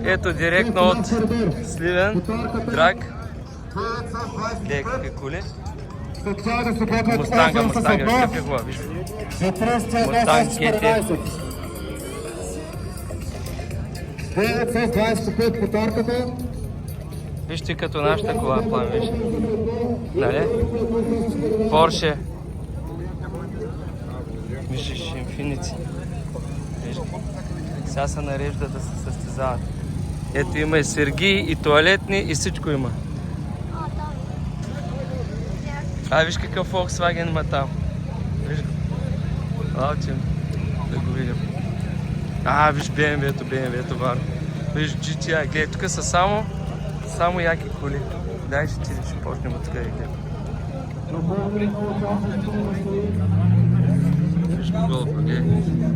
Ето директно от Сливен, Драг. Гледай какви коли. Мустанга, какъв е глава, виж. Мустанг GT. 925 повторката. Вижте като нашата кола план, виж. Нали? Порше. Виждаш, Infiniti. Виж. Сега се нарежда да се състезават. Ето има и сергии, и туалетни, и всичко има. Виж какъв Volkswagen има там. Виж го. Лаутин. Да го видим. Виж BMW-то варно. Виж GTI. Гледай, тук са само яки коли. Дай ще почнем от тук и гледам. Виж го долу, гледай.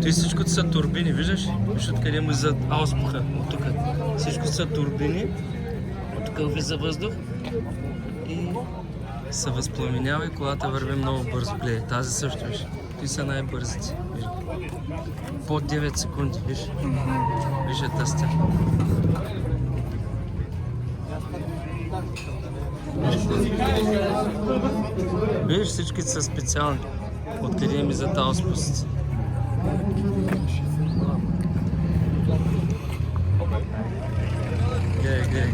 Той всичкото са турбини, виждаш? Виж откъде му зад ауспуха, от тук. Всичко са турбини. От тук влиза въздух. И се възпламенява и колата върви много бързо. Гледай, тази също, виж. Той са най-бързите. Под 9 секунди, виж. Виж е тъстя. Виж, всички са специални. Откъде ми за тази спусъци. Гледай.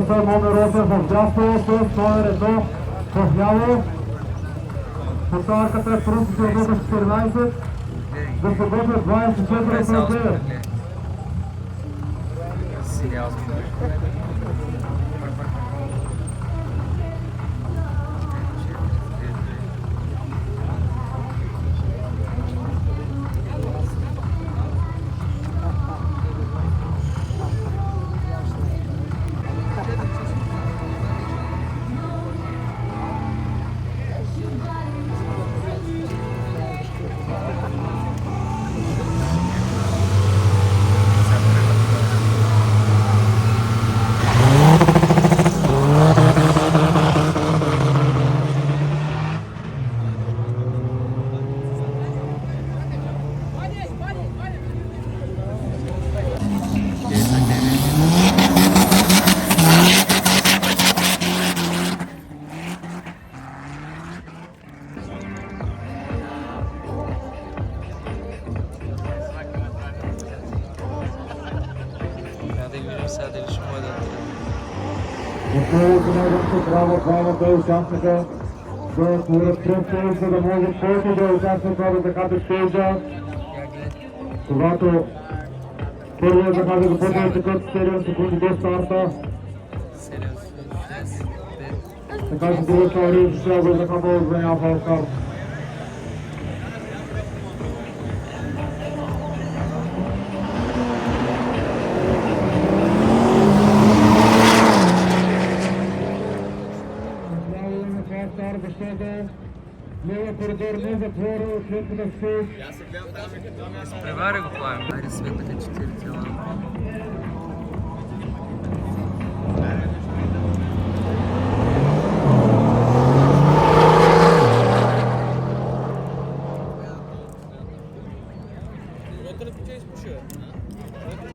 Номер 8 в дясно, с номер 1 в ляво. Повторката е пръстите от номер 14. Да се готвят 24 Сега дали ще може да трябва двамата участника да творят пръв стейдж, за да може който да участника да закаже стейджа. Когато първият закаже започва да текат 7 секунди до старта. Така че другата оръжие ще трябва да закапа отбраня фалкар. Лева коридор не затвора, след на стейдж. Изпревари го плавим. Айде светнаха 4 тела.